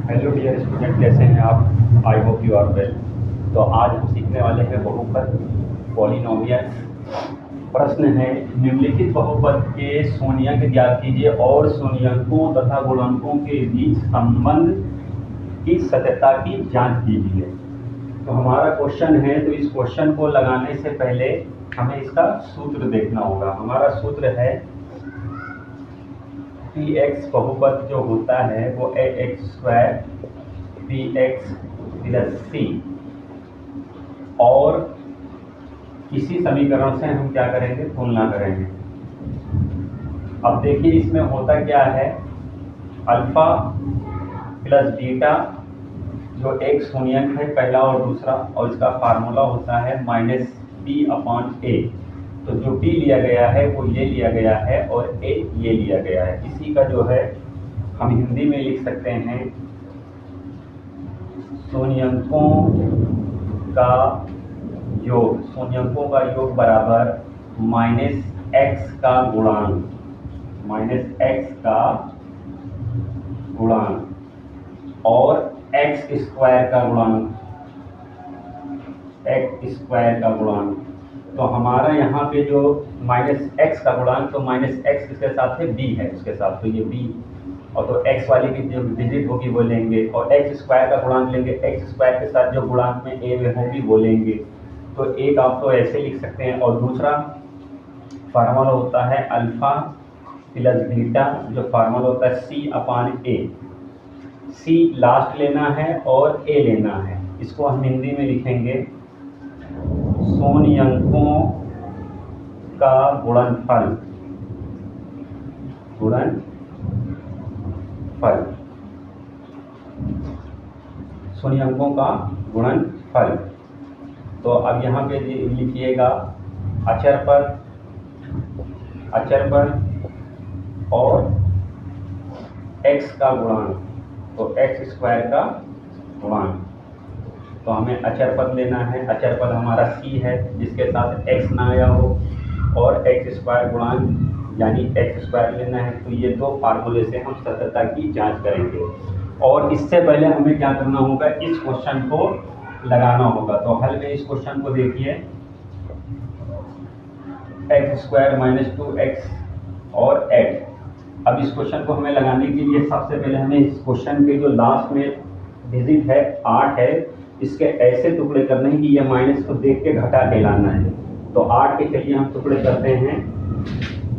Hello dear student, कैसे हैं आप? I hope you are well. तो आज हम सीखने वाले हैं बहुपद पॉलिनोमियल। प्रश्न है, निम्नलिखित बहुपद के शून्यंक ज्ञात कीजिए और शून्यंकों तथा गुणनकों के बीच संबंध की सत्यता की जांच कीजिए। तो हमारा क्वेश्चन है, तो इस क्वेश्चन को लगाने से पहले हमें इसका सूत्र देखना होगा। हमारा सूत्र है पी एक्स बहुपद जो होता है वो a x square p x plus c, और इसी समीकरण से हम क्या करेंगे, तुलना करेंगे। अब देखिए इसमें होता क्या है, अल्फा प्लस बीटा जो एक शून्यंक है पहला और दूसरा, और इसका फार्मूला होता है माइनस पी अपॉन ए। तो जो पी लिया गया है वो ये लिया गया है और ए ये लिया गया है। इसी का जो है हम हिंदी में लिख सकते हैं, शून्यंकों का योग, शून्यंकों का योग बराबर माइनस एक्स का गुणांक, माइनस एक्स का गुणांक और एक्स स्क्वायर का गुणांक, एक्स स्क्वायर का गुणांक। तो हमारा यहाँ पे जो माइनस एक्स का गुणांक, तो माइनस एक्स इसके साथ है बी है उसके साथ, तो ये बी, और तो एक्स वाली की जो डिजिट होगी वो लेंगे, और एक्स स्क्वायर का गुणांक लेंगे, एक्स स्क्वायर के साथ जो गुणांक में ए में होगी वो लेंगे। तो एक आप तो ऐसे लिख सकते हैं, और दूसरा फार्मूला होता है अल्फा प्लस बीटा, जो फार्मूला होता है सी अपॉन ए। सी लास्ट लेना है और ए लेना है। इसको हम हिंदी में लिखेंगे शून्यंकों का गुणनफल, गुणनफल, शून्यंकों का गुणनफल। तो अब यहाँ पे लिखिएगा अचर पर, अचर पर और x का गुणांक, तो एक्स स्क्वायर का गुणांक। तो हमें अचर पद लेना है, अचर पद हमारा c है जिसके साथ x ना आया हो, और एक्स स्क्वायर गुणांक यानी एक्स स्क्वायर लेना है। तो ये दो फार्मूले से हम सत्यता की जांच करेंगे, और इससे पहले हमें क्या करना होगा, इस क्वेश्चन को लगाना होगा। तो हल में इस क्वेश्चन को देखिए, एक्स स्क्वायर माइनस 2x और 8। अब इस क्वेश्चन को हमें लगाने के लिए सबसे पहले हमें इस क्वेश्चन के जो लास्ट में डिजिट है 8 है, इसके ऐसे टुकड़े करने हैं कि ये माइनस को देख के घटा के लाना है। तो 8 के चलिए हम टुकड़े करते हैं,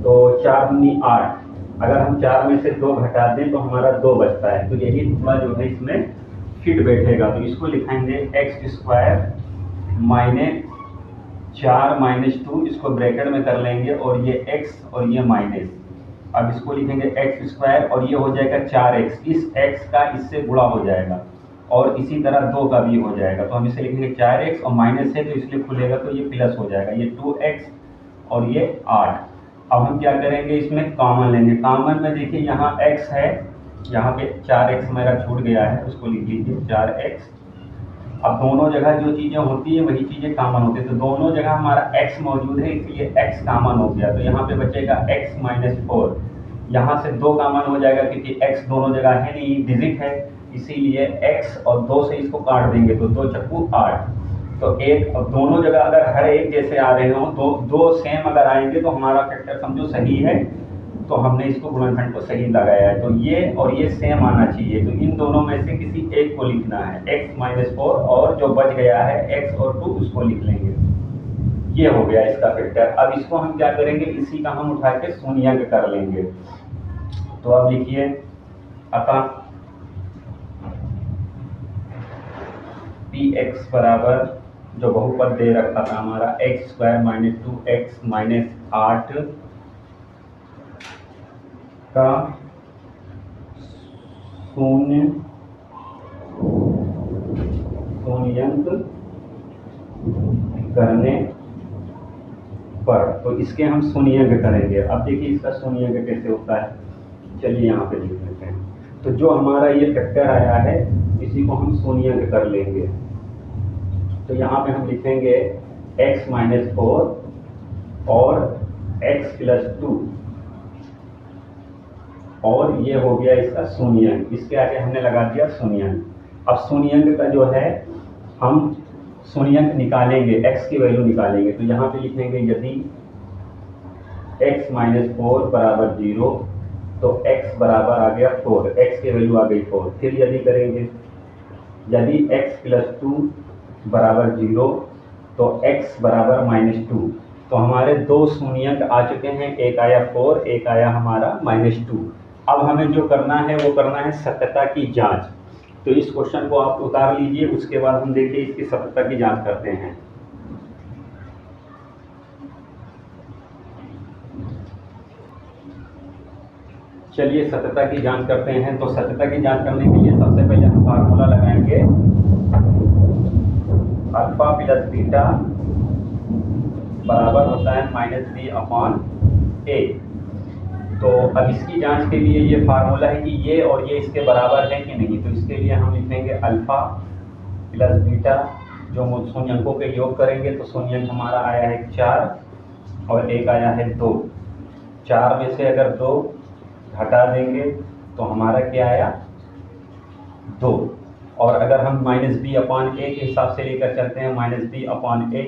तो 4 दूनी 8, अगर हम 4 में से 2 घटा दें तो हमारा 2 बचता है, तो यही टुकड़ा जो है इसमें फिट बैठेगा। तो इसको लिखेंगे एक्स स्क्वायर माइनस 4 माइनस 2, इसको ब्रैकेट में कर लेंगे, और ये x और ये माइनस। अब इसको लिखेंगे एक्स स्क्वायर, और ये हो जाएगा 4x, इस x का इससे गुणा हो जाएगा, और इसी तरह 2 का भी हो जाएगा। तो हम इसे लिखेंगे 4x, और माइनस है तो इसलिए खुलेगा तो ये प्लस हो जाएगा, ये 2x और ये 8। अब हम क्या करेंगे, इसमें कॉमन लेंगे। कॉमन में देखिए यहाँ x है, यहाँ पे 4x मेरा छूट गया है, उसको लिख लीजिए 4x। अब दोनों जगह जो चीज़ें होती है वही चीज़ें कॉमन होती है, तो दोनों जगह हमारा x मौजूद है इसलिए x कॉमन हो गया। तो यहाँ पे बचेगा x माइनस 4, यहाँ से 2 कॉमन हो जाएगा क्योंकि x दोनों जगह है नहीं, डिजिट है, इसीलिए x और 2 से इसको काट देंगे, तो 2 चक्कू 8। तो एक, अब दोनों जगह अगर हर एक जैसे आ रहे हो, दो सेम अगर आएंगे तो हमारा फैक्टर समझो सही है, तो हमने इसको गुणनखंड को सही लगाया है। तो ये और ये सेम आना चाहिए, तो इन दोनों में से किसी एक को लिखना है, x माइनस 4, और जो बच गया है x और 2 उसको लिख लेंगे। ये हो गया इसका फैक्टर। अब इसको हम क्या करेंगे, इसी का हम उठा के शून्यंक कर लेंगे। तो अब लिखिए, अतः पी एक्स बराबर जो बहुपद दे रखा था हमारा x square minus 2x minus 8 का शून्यंक करने पर, तो इसके हम शून्यंक करेंगे। अब देखिए इसका शून्यंक कैसे होता है, चलिए यहाँ पे लिख लेते हैं। तो जो हमारा ये फैक्टर आया है इसी को हम शून्यंक कर लेंगे। तो यहाँ पे हम लिखेंगे x माइनस 4 और x प्लस 2 और ये हो गया इसका शून्यंक, इसके आगे हमने लगा दिया शून्यंक। अब शून्यंक का जो है हम शून्यंक निकालेंगे, x की वैल्यू निकालेंगे, तो यहाँ पे लिखेंगे यदि x माइनस 4 बराबर 0 तो x बराबर आ गया 4, x की वैल्यू आ गई 4। फिर यदि करेंगे यदि x प्लस 2 बराबर 0 तो x बराबर -2। तो हमारे दो शून्यंक आ चुके हैं, एक आया 4, एक आया हमारा -2। अब हमें जो करना है वो करना है सत्यता की जांच। तो इस क्वेश्चन को आप उतार लीजिए, उसके बाद हम देखिए इसकी सत्यता की जांच करते हैं। चलिए सत्यता की जांच करते हैं। तो सत्यता की जांच करने के लिए सबसे पहले हम फार्मूला लगाएंगे अल्फा प्लस बीटा बराबर होता है -b/a। तो अब इसकी जांच के लिए ये फार्मूला है कि ये और ये इसके बराबर है कि नहीं। तो इसके लिए हम लिखेंगे अल्फा प्लस बीटा, जो शून्यंकों के योग करेंगे तो शून्यंक हमारा आया है 4 और एक आया है 2। 4 में से अगर 2 हटा देंगे तो हमारा क्या आया 2। और अगर हम -b/a के हिसाब से लेकर चलते हैं -b/a,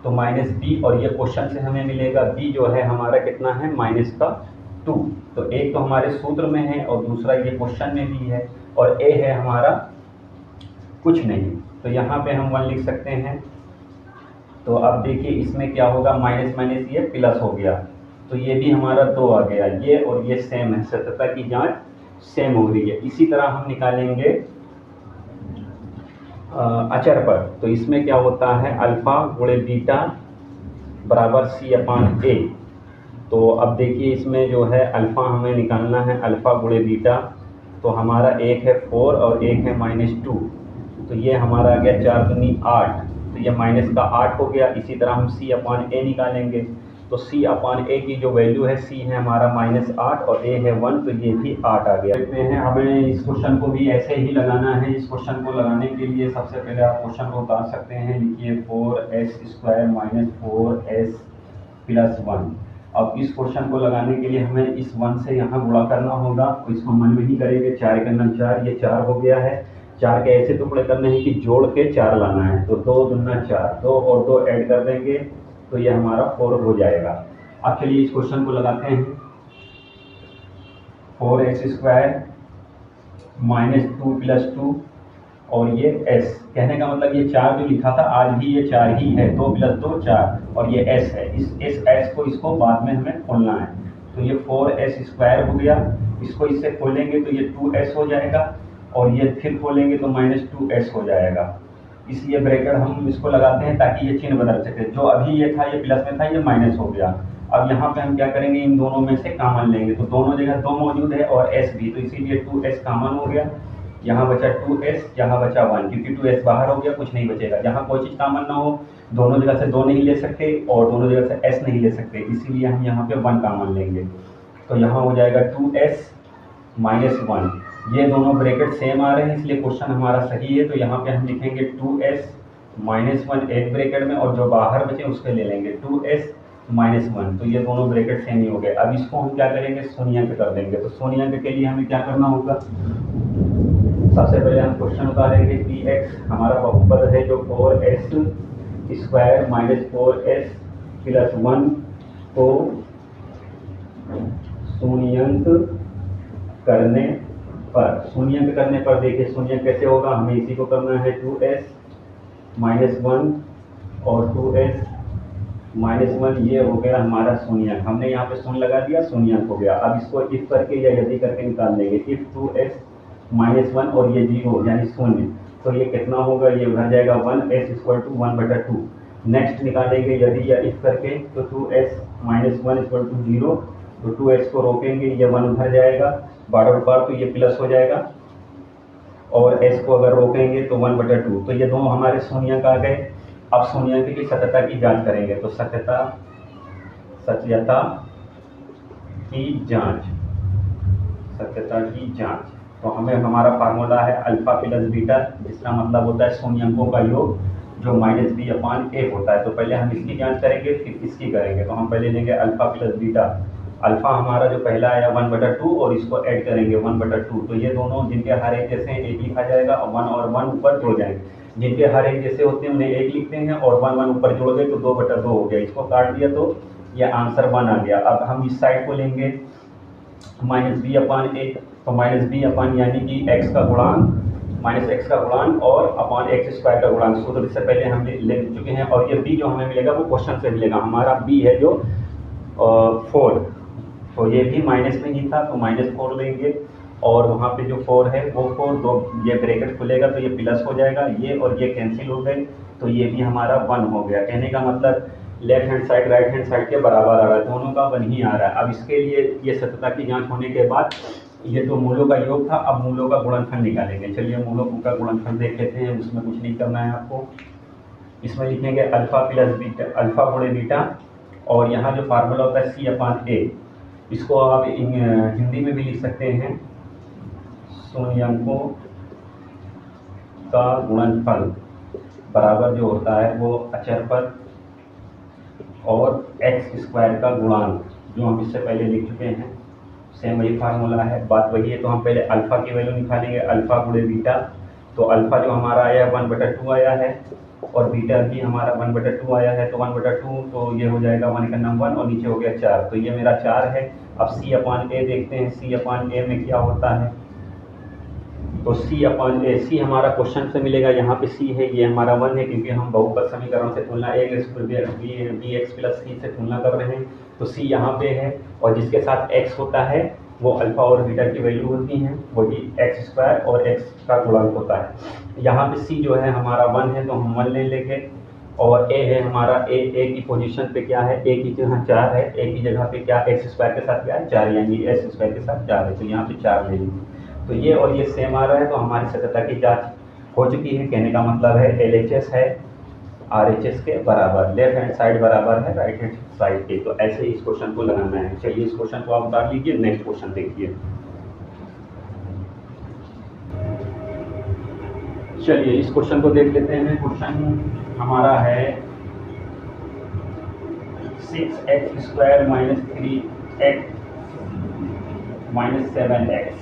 तो -b और ये क्वेश्चन से हमें मिलेगा b जो है हमारा कितना है -2। तो एक तो हमारे सूत्र में है और दूसरा ये क्वेश्चन में भी है, और a है हमारा कुछ नहीं। तो यहाँ पे हम 1 लिख सकते हैं। तो अब देखिए इसमें क्या होगा, माइनस माइनस ये प्लस हो गया, तो ये भी हमारा 2 आ गया। ये और ये सेम है, सत्यता की जांच सेम हो रही है। इसी तरह हम निकालेंगे अचर पर। तो इसमें क्या होता है अल्फा गुणे बीटा बराबर c/a। तो अब देखिए इसमें जो है अल्फा हमें निकालना है, अल्फा गुणे बीटा, तो हमारा एक है 4 और एक है -2। तो ये हमारा आ गया 4 दूनी 8, तो ये माइनस का 8 हो गया। इसी तरह हम c/a निकालेंगे, तो c/a की जो वैल्यू है, c है हमारा -8 और a है 1, तो ये भी 8 आ गया। देखते हैं हमें इस क्वेश्चन को भी ऐसे ही लगाना है। इस क्वेश्चन को लगाने के लिए सबसे पहले आप क्वेश्चन को उतार सकते हैं। लिखिए 4s² - 4s + 1। अब इस क्वेश्चन को लगाने के लिए हमें इस 1 से यहाँ गुणा करना होगा, तो इसको मन में ही करेंगे। 4 × 4, ये 4 हो गया है। 4 के ऐसे टुकड़े करने हैं कि जोड़ के 4 लाना है, तो 2 दूना 4, 2 और 2 ऐड कर देंगे तो ये हमारा 4 हो जाएगा। अब चलिए इस क्वेश्चन को लगाते हैं। 4s² - 2 + 2 और ये s, कहने का मतलब ये 4 जो लिखा था आज भी ये 4 ही है, 2 + 2 4, और ये s है। इस s को इसको बाद में हमें खोलना है। तो ये 4s² हो गया, इसको इससे खोलेंगे तो ये 2s हो जाएगा, और ये फिर खोलेंगे तो -2s हो जाएगा। इसलिए ब्रैकेट हम इसको लगाते हैं ताकि ये चिन्ह बदल सके। जो अभी ये था ये प्लस में था, ये माइनस हो गया। अब यहाँ पे हम क्या करेंगे, इन दोनों में से कॉमन लेंगे, तो दोनों जगह 2 मौजूद है और s भी, तो इसीलिए 2s कॉमन हो गया। यहाँ बचा 2s, यहाँ बचा 1, क्योंकि 2s बाहर हो गया, कुछ नहीं बचेगा। यहाँ कोई चीज़ कॉमन ना हो, दोनों जगह से 2 नहीं ले सकते और दोनों जगह से s नहीं ले सकते, इसीलिए हम यहाँ पे 1 कॉमन लेंगे। तो यहाँ हो जाएगा 2s - 1। ये दोनों ब्रैकेट सेम आ रहे हैं, इसलिए क्वेश्चन हमारा सही है। तो यहाँ पे हम लिखेंगे 2s - 1 एक ब्रैकेट में, और जो बाहर बचे उसके ले लेंगे 2s - 1। तो ये दोनों ब्रैकेट सेम ही हो गए। अब इसको हम क्या करेंगे, शून्यंक कर देंगे। तो शून्यंक के लिए हमें क्या करना होगा, सबसे पहले हम क्वेश्चन उतारेंगे कि x हमारा बहुपद है जो 4s² - 4s + 1 को शून्यंक करने पर देखिए शून्यंक कैसे होगा, हमें इसी को करना है 2s - 1 और 2s - 1, ये हो गया हमारा शून्यंक। हमने यहाँ पे शून्य लगा दिया, शून्यंक हो गया। अब इसको इफ करके या यदि करके निकाल लेंगे। इफ 2s - 1 और ये 0 यानी शून्य, तो ये कितना होगा, ये उधर जाएगा 1s = 1/2। नेक्स्ट निकालेंगे यदि या इफ करके, तो 2s - 1 = 0, तो 2s को रोकेंगे, ये 1 उधर जाएगा, बार तो ये प्लस हो जाएगा, और s को अगर रोकेंगे तो 1/2। तो ये दोनों हमारे शून्यंक आ गए। अब शून्यंक की सत्यता की जांच करेंगे। तो सत्यता की जांच, तो हमें हमारा फार्मूला है अल्फा प्लस बीटा, जिसका मतलब होता है शून्यंकों का योग जो -b/a होता है। तो पहले हम इसकी जांच करेंगे, फिर इसकी करेंगे। तो हम पहले लेंगे अल्फा प्लस बीटा। अल्फा हमारा जो पहला आया 1/2 और इसको ऐड करेंगे 1/2, तो ये दोनों जिनके हर एक जैसे हैं एक लिखा जाएगा और 1 और 1 ऊपर जुड़ जाएंगे। जिनके हर एक जैसे होते हैं उन्हें एक लिखते हैं और 1 1 ऊपर जुड़ गए तो 2/2 हो गया। इसको काट दिया तो ये आंसर 1 आ गया। अब हम इस साइड को लेंगे -b/a, तो -b/ यानी कि x का गुणांक -x का गुणांक और अपॉन x² का गुणांक सूत्र इससे पहले हम ले चुके हैं। और ये b जो हमें मिलेगा वो क्वेश्चन से मिलेगा। हमारा b है जो 4, तो ये भी माइनस में ही था तो -4 लेंगे और वहाँ पे जो 4 है वो 4, दो ये ब्रैकेट खुलेगा तो ये प्लस हो जाएगा, ये और ये कैंसिल हो गए तो ये भी हमारा 1 हो गया। कहने का मतलब left hand side right hand side के बराबर आ रहा है, दोनों का 1 ही आ रहा है। अब इसके लिए ये सत्यता की जांच होने के बाद ये तो मूलों का योग था, अब मूलों का गुणनफल निकालेंगे। चलिए मूलों का गुणनफल देख लेते हैं, उसमें कुछ नहीं करना है आपको। इसमें लिखेंगे अल्फा प्लस बीटा, अल्फा गुणे बीटा, और यहाँ जो फार्मूला होता है C/A, इसको आप हिंदी में भी लिख सकते हैं, शून्यंकों का गुणनफल बराबर जो होता है वो अचर पर और x² का गुणांक, जो हम इससे पहले लिख चुके हैं। सेम वही फार्मूला है, बात वही है। तो हम पहले अल्फा की वैल्यू निकालेंगे, अल्फा गुणे बीटा, तो अल्फा जो हमारा आया 1/2 आया है और बीटा भी हमारा 1/2 आया है, तो 1/2 तो ये हो जाएगा 1 का नाम 1 और नीचे हो गया 4, तो ये मेरा 4 है। अब C/A देखते हैं, C/A में क्या होता है, तो C/A, C हमारा क्वेश्चन से मिलेगा, यहाँ पे C है, ये हमारा 1 है क्योंकि हम बहुपद समीकरण से तुलना bx प्लस c से तुलना कर रहे हैं, तो C यहाँ पे है और जिसके साथ x होता है वो अल्फा और बीटा की वैल्यू होती हैं, वही x² और x का गुणांक होता है। यहाँ पे C जो है हमारा 1 है तो हम 1 ले लेंगे और A है हमारा, A की पोजीशन पे क्या है, A की जगह 4 है, A की जगह पे क्या x² के साथ क्या है 4, यानी s² के साथ 4 है, तो यहाँ पे 4 ले लेंगे। तो ये और ये सेम आ रहा है, तो हमारी सत्यता की जांच हो चुकी है। कहने का मतलब है LHS है RHS के बराबर, लेफ्ट हैंड साइड बराबर है राइट हैंड साइड के। तो ऐसे ही इस क्वेश्चन को लगाना है। चलिए इस क्वेश्चन को आप उतार लीजिए, नेक्स्ट क्वेश्चन देखिए। चलिए इस क्वेश्चन को देख लेते हैं। क्वेश्चन हमारा है 6x² - 3x - 7x,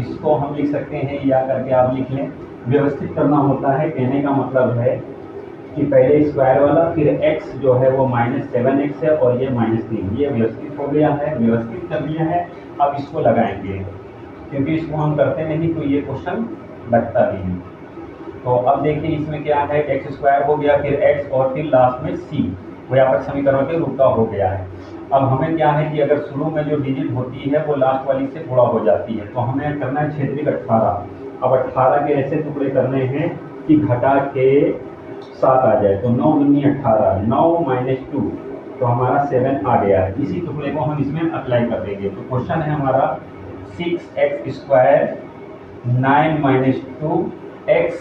इसको हम लिख सकते हैं या करके आप लिख लें, व्यवस्थित करना होता है। कहने का मतलब है कि पहले स्क्वायर वाला, फिर x जो है वो -7x है और ये -3, ये व्यवस्थित हो गया है, व्यवस्थित कर दिया है। अब इसको लगाएंगे, क्योंकि इसको हम करते नहीं तो ये क्वेश्चन लगता भी नहीं। तो अब देखिए इसमें क्या है, x² हो गया, फिर x और फिर लास्ट में c, व्यापक समीकरण के रूप का हो गया है। अब हमें क्या है कि अगर शुरू में जो डिजिट होती है वो लास्ट वाली से गुणा हो जाती है, तो हमें करना है क्षेत्रिक 18। अब 18 के ऐसे टुकड़े करने हैं कि घटा के 7 आ जाए, तो 9 दूनी 18, 9 - 2 तो हमारा 7 आ गया है। इसी टुकड़े को हम इसमें अप्लाई कर देंगे। तो क्वेश्चन है हमारा 6x² 9 - 2x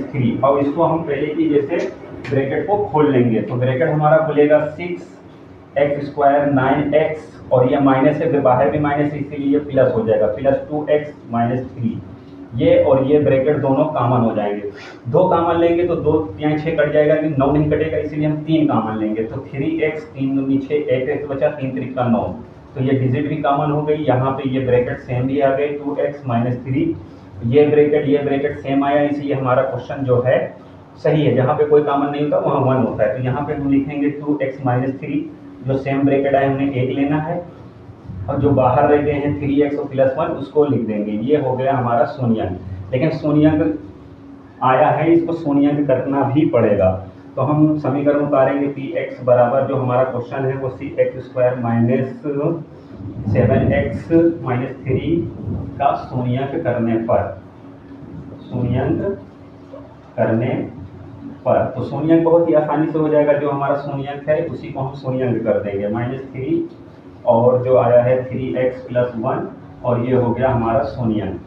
- 3। और इसको हम पहले की जैसे ब्रैकेट को खोल लेंगे, तो ब्रैकेट हमारा खुलेगा 6x² 9x और ये माइनस है, फिर बाहर भी माइनस है इसीलिए ये प्लस हो जाएगा, प्लस 2x - 3, ये और ये ब्रैकेट दोनों कॉमन हो जाएंगे। 2 कॉमन लेंगे तो 2 यहाँ 6 कट जाएगा, लेकिन 9 नहीं कटेगा, इसीलिए हम 3 कॉमन लेंगे, तो 3x 3 दूनी 6, 1x बचा, 3 3 का 9, तो ये डिजिट भी कॉमन हो गई। यहाँ पे ये ब्रैकेट सेम भी आ गई 2x - 3, ये ब्रैकेट सेम आया, इसलिए हमारा क्वेश्चन जो है सही है। जहाँ पे कोई कॉमन नहीं होता वहाँ 1 होता है, तो यहाँ पे हम लिखेंगे 2x - 3, जो सेम ब्रैकेट है हमने 1 लेना है और जो बाहर रह गए हैं 3x और +1 उसको लिख देंगे। ये हो गया हमारा शून्यंक, लेकिन शून्यंक आया है, इसको शून्यंक करना भी पड़ेगा। तो हम समीकरण उतारेंगे, px बराबर जो हमारा क्वेश्चन है वो 6x² - 7x - 3 का शून्यंक करने पर, तो शून्यंक बहुत ही आसानी से हो जाएगा। जो हमारा शून्यंक है उसी को हम शून्यंक कर देंगे, -3 और जो आया है 3x + 1 और ये हो गया हमारा शून्यंक।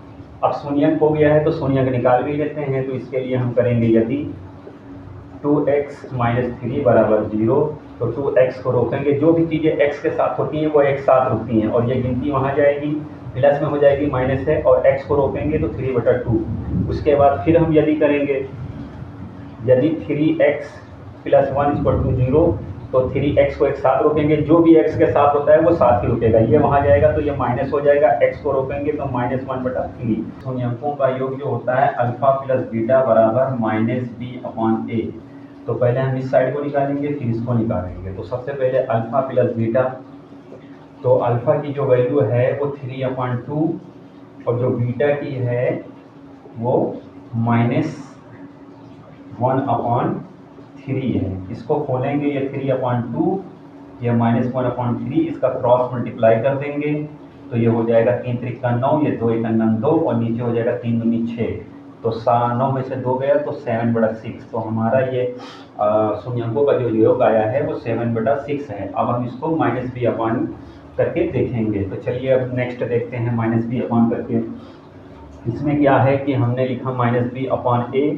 अब शून्यंक हो गया है तो शून्यंक निकाल भी लेते हैं, तो इसके लिए हम करेंगे यदि 2x - 3 बराबर 0, तो 2x को रोकेंगे, जो भी चीज़ें x के साथ होती हैं वो एक साथ रुकती हैं और ये गिनती वहाँ जाएगी, प्लस में हो जाएगी माइनस है, और x को रोकेंगे तो 3/2। उसके बाद फिर हम यदि करेंगे, यदि 3x + 1 = 0 तो 3x को एक साथ रोकेंगे, जो भी x के साथ होता है वो साथ ही रुकेगा, ये वहाँ जाएगा तो ये माइनस हो जाएगा, x को रोकेंगे तो -1/3। शून्यंकों का योग जो होता है अल्फा प्लस बीटा बराबर -b/a। तो पहले हम इस साइड को निकालेंगे फिर इसको निकालेंगे। तो सबसे पहले अल्फा प्लस बीटा, तो अल्फा की जो वैल्यू है वो 3/2 और जो बीटा की है वो -1/3 है। इसको खोलेंगे, ये 3/2 ये -1/3, इसका क्रॉस मल्टीप्लाई कर देंगे तो ये हो जाएगा 3 त्रिका 9, ये 2 1 2 और नीचे हो जाएगा 3 दूनी 6। तो 9 में से 2 गया तो 7/6। तो हमारा ये शून्यंकों का जो योग आया है वो 7/6 है। अब हम इसको -b/, करके देखेंगे। तो चलिए अब नेक्स्ट देखते हैं -b/, करके। इसमें क्या है कि हमने लिखा -b/a,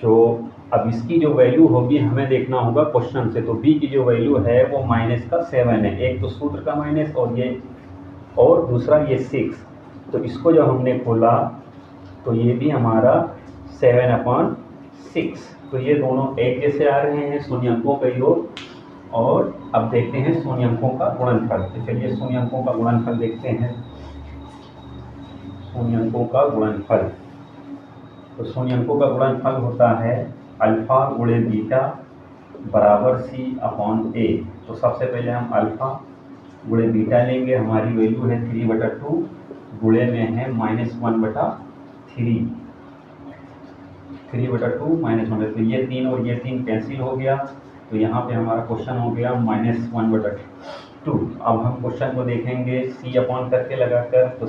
जो अब इसकी जो वैल्यू होगी हमें देखना होगा क्वेश्चन से। तो b की जो वैल्यू है वो -7 है, एक तो सूत्र का माइनस और दूसरा ये 6। तो इसको जब हमने खोला तो ये भी हमारा 7/6। तो ये दोनों एक जैसे आ रहे हैं शून्यंकों का योग। और अब देखते हैं शून्यंकों का गुणनफल। तो चलिए शून्यंकों का गुणनफल देखते हैं। शून्यंकों का गुणनफल, तो शून्यंकों का गुणनफल होता है अल्फा गुणे बीटा बराबर c/a। तो सबसे पहले हम अल्फा गुणे बीटा लेंगे, हमारी वैल्यू है 3/2, गुणे में है -1/3, 3/2 -1/3। ये 3 और ये 3 कैंसिल हो गया, तो यहाँ पे हमारा क्वेश्चन हो गया -1/2। अब हम क्वेश्चन को देखेंगे c/ करके लगाकर। तो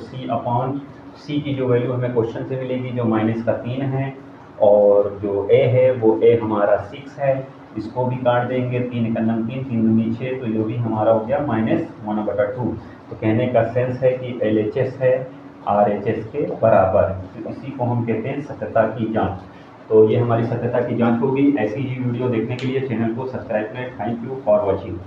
c की जो वैल्यू हमें क्वेश्चन से मिलेगी जो -3 है, और जो a है वो a हमारा 6 है। इसको भी काट देंगे, 3 1 3, 3 दूनी 6, तो ये भी हमारा हो गया -1/2। तो कहने का सेंस है कि LHS है RHS के बराबर। तो इसी को हम कहते हैं सत्यता की जांच। तो ये हमारी सत्यता की जांच होगी। ऐसी ही वीडियो देखने के लिए चैनल को सब्सक्राइब करें। Thank you for watching.